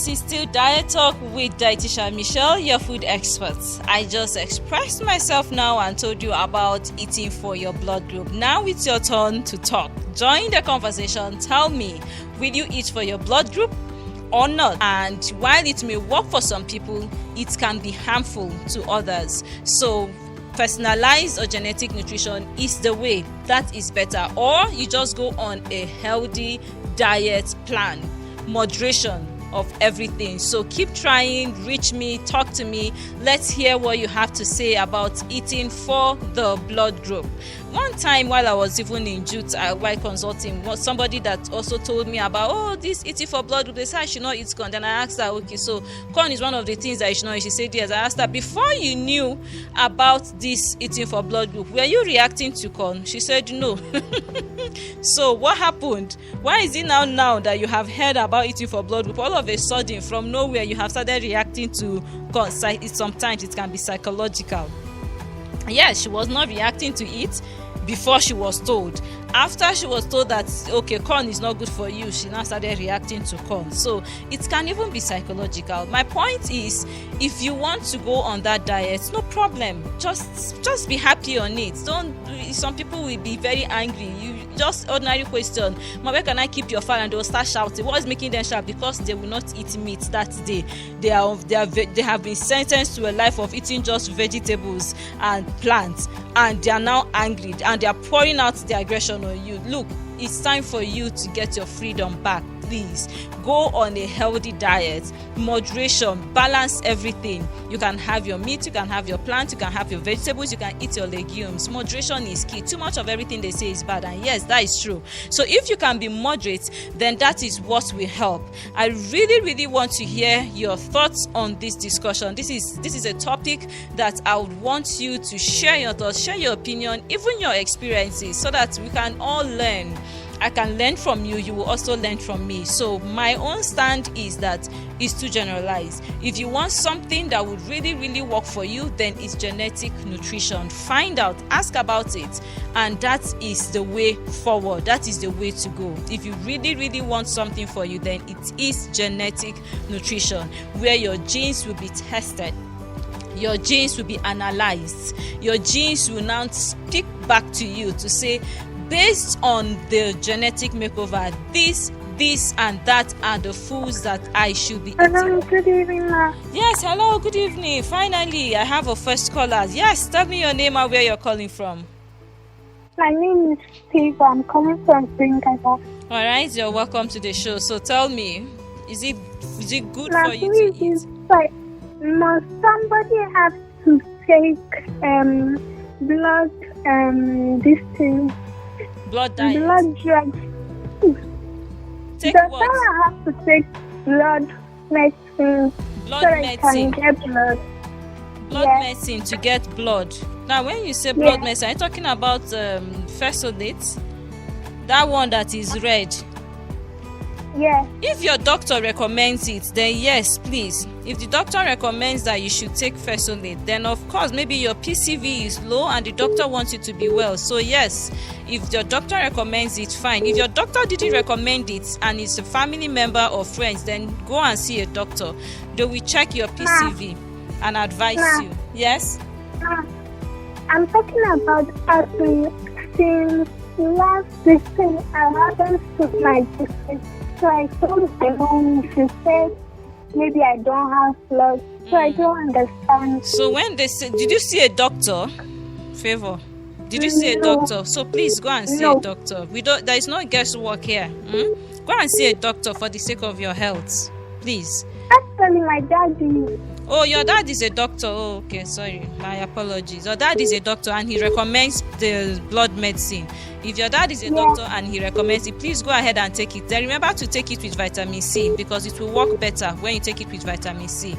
this is still Diet Talk with Dietitian Michelle, your food expert. I just expressed myself now and told you about eating for your blood group. Now it's your turn to talk. Join the conversation. Tell me, will you eat for your blood group or not? And while it may work for some people, it can be harmful to others. So personalized or genetic nutrition is the way. That is better. Or you just go on a healthy diet plan. Moderation of everything. So keep trying, reach me, talk to me. Let's hear what you have to say about eating for the blood group. One time while I was even in Jute while consulting, was somebody that also told me about this eating for blood group. They said I should not eat corn. Then I asked her, okay, so corn is one of the things that I should not eat. She said yes. I asked her, before you knew about this eating for blood group, were you reacting to corn? She said no. So what happened? Why is it now that you have heard about eating for blood group, all of a sudden from nowhere you have started reacting to corn? Sometimes it can be psychological. Yes, she was not reacting to it before she was told. After she was told that okay, corn is not good for you, she now started reacting to corn. So it can even be psychological. My point is, if you want to go on that diet, no problem. Just be happy on it. Don't. Some people will be very angry. You just ordinary question, where can I keep your fat? And they will start shouting. What is making them shout? Because they will not eat meat that day. They have been sentenced to a life of eating just vegetables and plants, and they are now angry and they are pouring out their aggression on you. Look, it's time for you to get your freedom back. Please go on a healthy diet. Moderation, balance everything. You can have your meat, you can have your plants, you can have your vegetables, you can eat your legumes. Moderation is key. Too much of everything they say is bad, and yes, that is true. So if you can be moderate, then that is what will help. I really want to hear your thoughts on this discussion. This is a topic that I would want you to share your thoughts, share your opinion, even your experiences, so that we can all learn. I can learn from you, you will also learn from me. So my own stand is that it's too generalized. If you want something that would really work for you, then it's genetic nutrition. Find out, ask about it, and that is the way forward. That is the way to go. If you really want something for you, then it is genetic nutrition, where your genes will be tested. Your genes will be analyzed. Your genes will now speak back to you to say, based on the genetic makeover, this and that are the foods that I should be eating. Hello, good evening, ma. Yes, hello, good evening. Finally, I have a first caller. Yes, tell me your name and where you're calling from. My name is Steve. I'm coming from Springfield. All right, you're welcome to the show. So tell me, is it good Ma, for you to eat? Like, must somebody have to take blood this thing? Blood diet. Blood drugs. Take Does what? someone have to take blood medicine Blood so that medicine. can get blood? Blood Yes. medicine to get blood. Now, when you say blood medicine, are you talking about Fesolate? That one that is red. Yes. If your doctor recommends it, then yes, please. If the doctor recommends that you should take Fesolate, then of course maybe your PCV is low and the doctor wants you to be well. So yes, if your doctor recommends it, fine. If your doctor didn't recommend it and it's a family member or friends, then go and see a doctor. They will check your PCV and advise you. Yes? I'm talking about since last weekend I haven't took my distance. So I told my mom, she said maybe I don't have blood. So I don't understand. So when they say, did you see a doctor? Favor. Did you see a doctor? So please go and see a doctor. There is no guesswork here. Go and see a doctor for the sake of your health. Please. Actually, my daddy. Oh, your dad is a doctor. Oh, okay, sorry. My apologies. Your dad is a doctor and he recommends the blood medicine. If your dad is a doctor and he recommends it, please go ahead and take it. Then remember to take it with vitamin C because it will work better when you take it with vitamin C.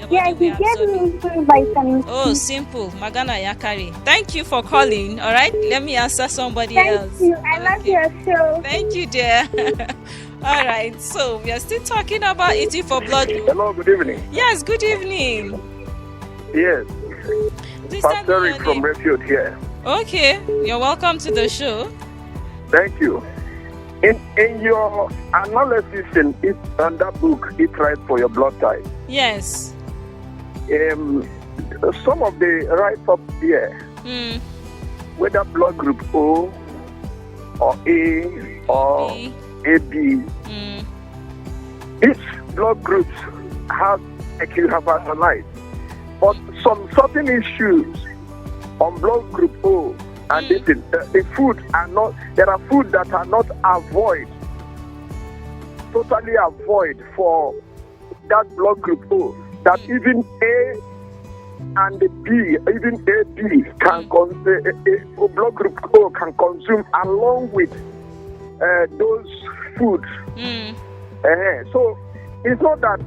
Yeah, he gave me some vitamin C. Oh, simple. Magana Yakari. Thank you for calling. All right, let me answer somebody else. Thank you. I love your show. Thank you, dear. All right, so we are still talking about eating for blood group. Hello, good evening. Yes, good evening. Yes, Please tell me Pastor your Rick from name. Redfield here. Okay, you're welcome to the show. Thank you. In your analysis in that book, Eat Right for Your Blood Type, Yes. some of the write-up there, whether blood group O or A or B. AB, each blood group has, like you have analyzed, but some certain issues on blood group O and the food are not. There are food that are not totally avoid for that blood group O. That even A and the B, even AB can blood group O can consume along with those foods. So it's not that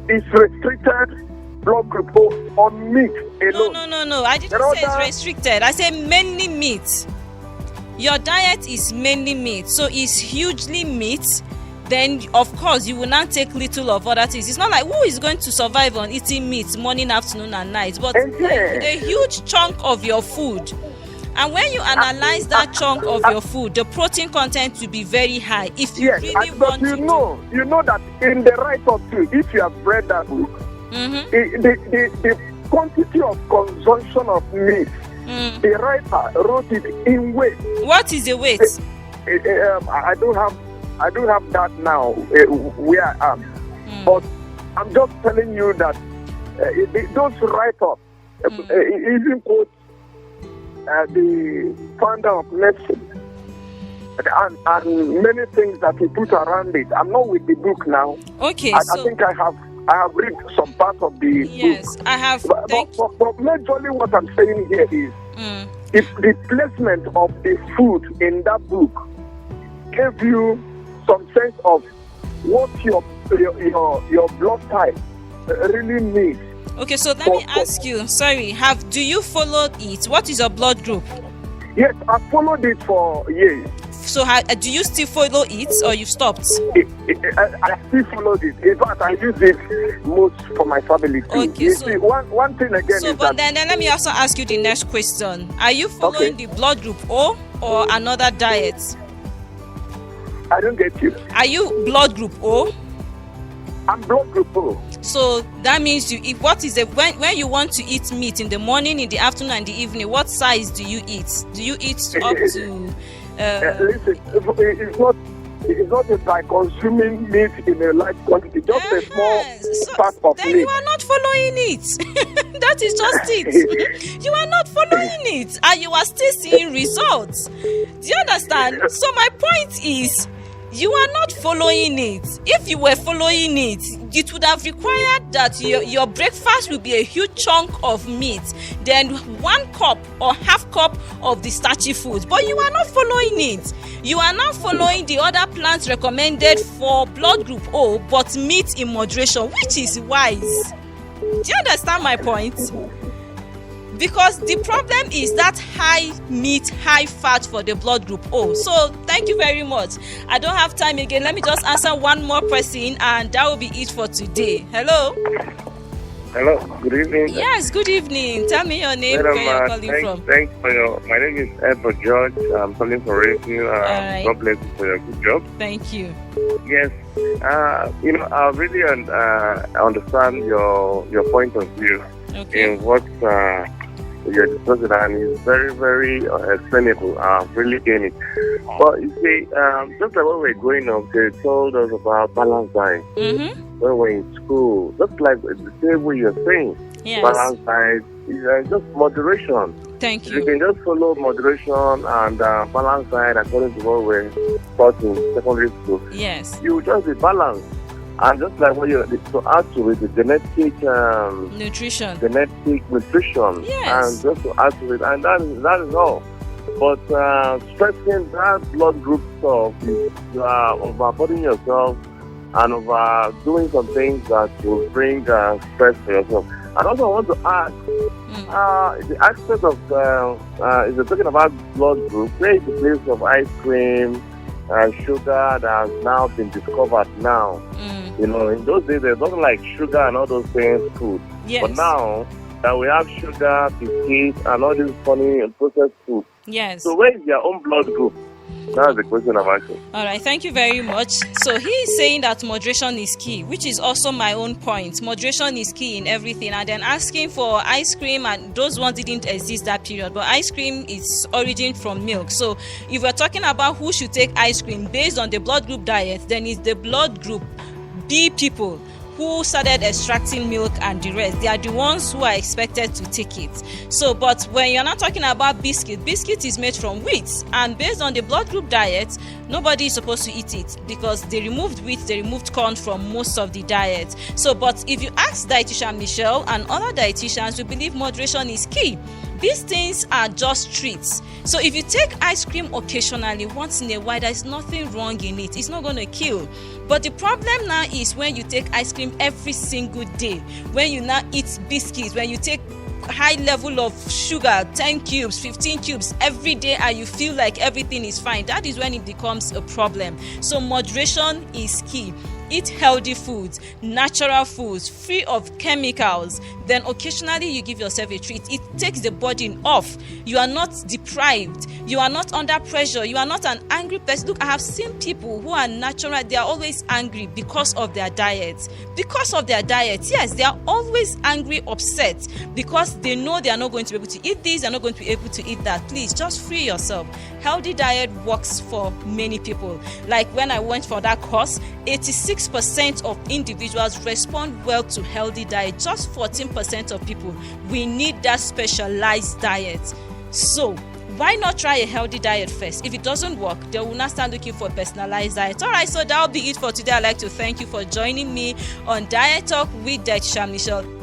it's restricted blood group O on meat alone. No. I didn't say it's restricted. I said mainly meat. Your diet is mainly meat, so it's hugely meat. Then, of course, you will not take little of other things. It's not like who is going to survive on eating meat morning, afternoon, and night, but a huge chunk of your food. And when you analyze that chunk of your food, the protein content will be very high. If you really want to, you know that in the write-up too, if you have read that book, the quantity of consumption of meat, the writer wrote it in weight. What is the weight? I don't have that now where I am, but I'm just telling you that those write-ups even quote the founder of medicine and many things that he put around it. I'm not with the book now. Okay, I think I have read some part of the book. Yes, I have. But majorly what I'm saying here is if the placement of the food in that book gave you some sense of what your blood type really needs. Okay, so let me ask you. Sorry, do you follow it? What is your blood group? Yes, I followed it for years. So do you still follow it, or you've stopped? I still followed it. In fact, I use it most for my family too. Okay, you see, one thing again is but then let me also ask you the next question. Are you following the blood group O or another diet? I don't get you. Are you blood group O? I'm blood group O. So that means when you want to eat meat in the morning, in the afternoon, and the evening, what size do you eat? Do you eat up to? Listen, it's not by consuming meat in a large quantity, just a small part of then meat. You are not following it. That is just it. You are not following it, and you are still seeing results. Do you understand? So my point is, you are not following it. If you were following it, it would have required that your breakfast will be a huge chunk of meat, then 1 cup or half cup of the starchy foods. But you are not following it. You are not following the other plans recommended for blood group O, but meat in moderation, which is wise. Do you understand my point? Because the problem is that high meat, high fat for the blood group O. So thank you very much. I don't have time again. Let me just answer one more person, and that will be it for today. Hello. Hello. Good evening. Yes. Good evening. Tell me your name. Where you're calling from? Thanks for my name is Edward George. I'm calling for Radio. Right. God bless you for your good job. Thank you. Yes. I really understand your point of view in what you're discussing, and it's very, very explainable. Really getting it. But you see, just like when we were growing up, they told us about balanced diet. When we were in school, just like the same way you're saying, balanced diet is just moderation. Thank you. You can just follow moderation and balanced diet according to what we're taught in secondary school. Yes. You will just be balanced. And just like what you to add to it, the genetic nutrition. Yes. And just to add to it, and that is all. But stressing that blood group stuff is overburdening yourself and over doing some things that will bring stress for yourself. And also, I want to ask the aspect of if you're talking about blood group, where is the place of ice cream? Sugar that has now been discovered now. You know, in those days, there's nothing like sugar and all those things food. Yes. But now that we have sugar, biscuits, and all these funny processed food. Yes. So where is your own blood group? That's the question I'm asking. All right, thank you very much. So he is saying that moderation is key, which is also my own point. Moderation is key in everything. And then asking for ice cream, and those ones didn't exist that period, but ice cream is origin from milk. So if we're talking about who should take ice cream based on the blood group diet, then it's the blood group B people who started extracting milk and the rest. They are the ones who are expected to take it. So, but when you're not talking about biscuit is made from wheat, and based on the blood group diet, nobody is supposed to eat it because they removed wheat, they removed corn from most of the diet. So, but if you ask dietitian Michelle and other dietitians, we believe moderation is key. These things are just treats. So if you take ice cream occasionally, once in a while, there's nothing wrong in it. It's not going to kill. But the problem now is when you take ice cream every single day, when you now eat biscuits, when you take high level of sugar, 10 cubes, 15 cubes every day, and you feel like everything is fine, that is when it becomes a problem. So moderation is key. Eat healthy foods, natural foods, free of chemicals. Then occasionally you give yourself a treat. It takes the burden off. You are not deprived. You are not under pressure. You are not an angry person. Look, I have seen people who are natural. They are always angry because of their diet. Because of their diet, yes, they are always angry, upset, because they know they are not going to be able to eat this, they are not going to be able to eat that. Please, just free yourself. Healthy diet works for many people. Like when I went for that course, 86% of individuals respond well to healthy diet. Just 14% of people, we need that specialized diet. So why not try a healthy diet first? If it doesn't work, they will not start looking for a personalized diet. All right, so that'll be it for today. I'd like to thank you for joining me on Diet Talk with Dietitian Michelle.